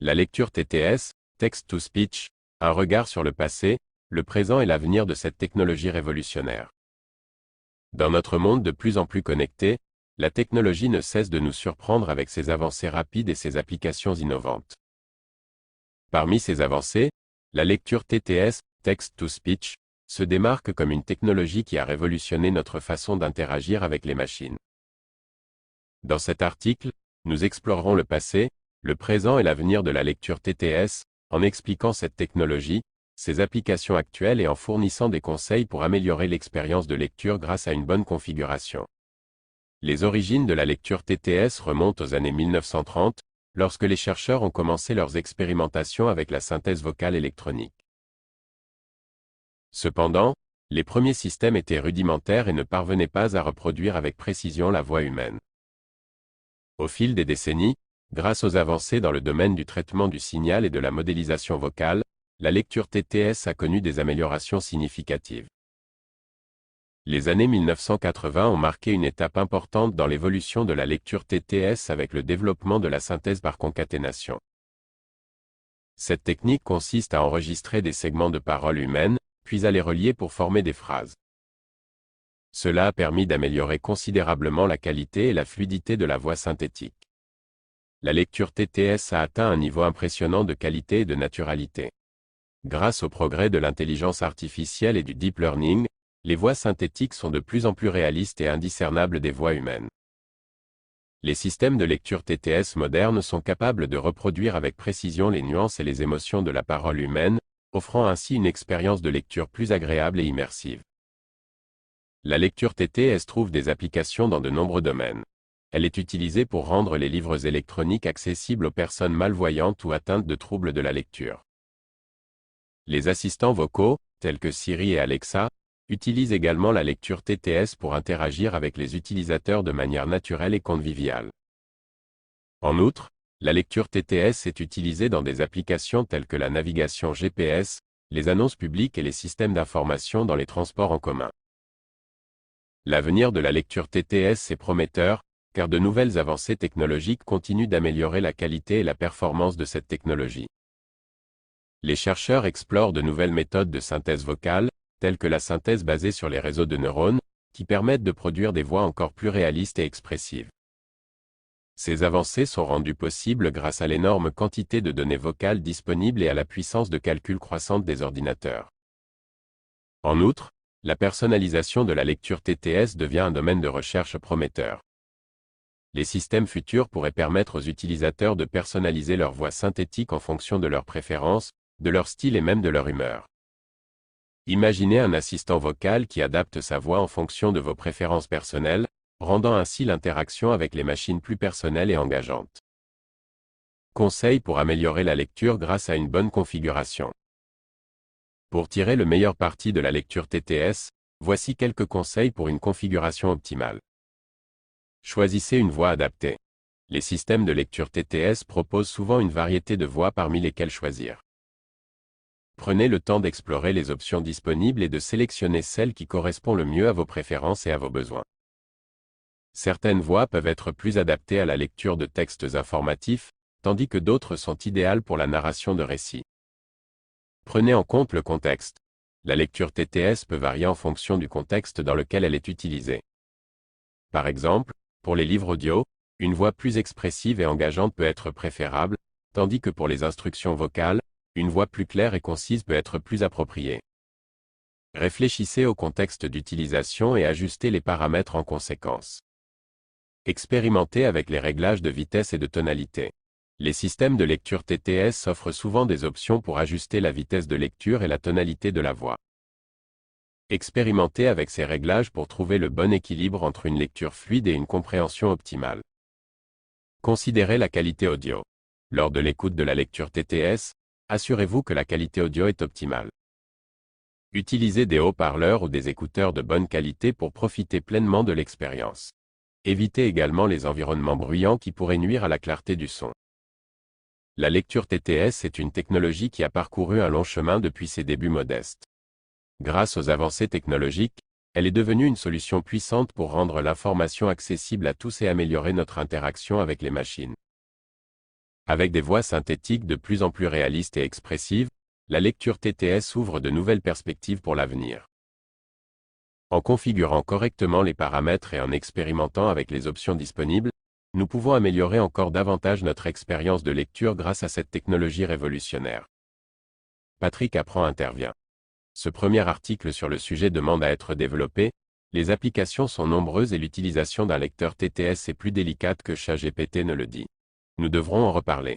La lecture TTS, Text-to-Speech, un regard sur le passé, le présent et l'avenir de cette technologie révolutionnaire. Dans notre monde de plus en plus connecté, la technologie ne cesse de nous surprendre avec ses avancées rapides et ses applications innovantes. Parmi ces avancées, la lecture TTS, Text-to-Speech, se démarque comme une technologie qui a révolutionné notre façon d'interagir avec les machines. Dans cet article, nous explorerons le passé, le présent et l'avenir de la lecture TTS, en expliquant cette technologie, ses applications actuelles et en fournissant des conseils pour améliorer l'expérience de lecture grâce à une bonne configuration. Les origines de la lecture TTS remontent aux années 1930, lorsque les chercheurs ont commencé leurs expérimentations avec la synthèse vocale électronique. Cependant, les premiers systèmes étaient rudimentaires et ne parvenaient pas à reproduire avec précision la voix humaine. Au fil des décennies, grâce aux avancées dans le domaine du traitement du signal et de la modélisation vocale, la lecture TTS a connu des améliorations significatives. Les années 1980 ont marqué une étape importante dans l'évolution de la lecture TTS avec le développement de la synthèse par concaténation. Cette technique consiste à enregistrer des segments de paroles humaines, puis à les relier pour former des phrases. Cela a permis d'améliorer considérablement la qualité et la fluidité de la voix synthétique. La lecture TTS a atteint un niveau impressionnant de qualité et de naturalité. Grâce au progrès de l'intelligence artificielle et du deep learning, les voix synthétiques sont de plus en plus réalistes et indiscernables des voix humaines. Les systèmes de lecture TTS modernes sont capables de reproduire avec précision les nuances et les émotions de la parole humaine, offrant ainsi une expérience de lecture plus agréable et immersive. La lecture TTS trouve des applications dans de nombreux domaines. Elle est utilisée pour rendre les livres électroniques accessibles aux personnes malvoyantes ou atteintes de troubles de la lecture. Les assistants vocaux, tels que Siri et Alexa, utilisent également la lecture TTS pour interagir avec les utilisateurs de manière naturelle et conviviale. En outre, la lecture TTS est utilisée dans des applications telles que la navigation GPS, les annonces publiques et les systèmes d'information dans les transports en commun. L'avenir de la lecture TTS est prometteur, car de nouvelles avancées technologiques continuent d'améliorer la qualité et la performance de cette technologie. Les chercheurs explorent de nouvelles méthodes de synthèse vocale, telles que la synthèse basée sur les réseaux de neurones, qui permettent de produire des voix encore plus réalistes et expressives. Ces avancées sont rendues possibles grâce à l'énorme quantité de données vocales disponibles et à la puissance de calcul croissante des ordinateurs. En outre, la personnalisation de la lecture TTS devient un domaine de recherche prometteur. Les systèmes futurs pourraient permettre aux utilisateurs de personnaliser leur voix synthétique en fonction de leurs préférences, de leur style et même de leur humeur. Imaginez un assistant vocal qui adapte sa voix en fonction de vos préférences personnelles, rendant ainsi l'interaction avec les machines plus personnelle et engageante. Conseils pour améliorer la lecture grâce à une bonne configuration. Pour tirer le meilleur parti de la lecture TTS, voici quelques conseils pour une configuration optimale. Choisissez une voix adaptée. Les systèmes de lecture TTS proposent souvent une variété de voix parmi lesquelles choisir. Prenez le temps d'explorer les options disponibles et de sélectionner celle qui correspond le mieux à vos préférences et à vos besoins. Certaines voix peuvent être plus adaptées à la lecture de textes informatifs, tandis que d'autres sont idéales pour la narration de récits. Prenez en compte le contexte. La lecture TTS peut varier en fonction du contexte dans lequel elle est utilisée. Par exemple, pour les livres audio, une voix plus expressive et engageante peut être préférable, tandis que pour les instructions vocales, une voix plus claire et concise peut être plus appropriée. Réfléchissez au contexte d'utilisation et ajustez les paramètres en conséquence. Expérimentez avec les réglages de vitesse et de tonalité. Les systèmes de lecture TTS offrent souvent des options pour ajuster la vitesse de lecture et la tonalité de la voix. Expérimentez avec ces réglages pour trouver le bon équilibre entre une lecture fluide et une compréhension optimale. Considérez la qualité audio. Lors de l'écoute de la lecture TTS, assurez-vous que la qualité audio est optimale. Utilisez des haut-parleurs ou des écouteurs de bonne qualité pour profiter pleinement de l'expérience. Évitez également les environnements bruyants qui pourraient nuire à la clarté du son. La lecture TTS est une technologie qui a parcouru un long chemin depuis ses débuts modestes. Grâce aux avancées technologiques, elle est devenue une solution puissante pour rendre l'information accessible à tous et améliorer notre interaction avec les machines. Avec des voix synthétiques de plus en plus réalistes et expressives, la lecture TTS ouvre de nouvelles perspectives pour l'avenir. En configurant correctement les paramètres et en expérimentant avec les options disponibles, nous pouvons améliorer encore davantage notre expérience de lecture grâce à cette technologie révolutionnaire. Patrick Apprend intervient. Ce premier article sur le sujet demande à être développé. Les applications sont nombreuses et l'utilisation d'un lecteur TTS est plus délicate que ChatGPT ne le dit. Nous devrons en reparler.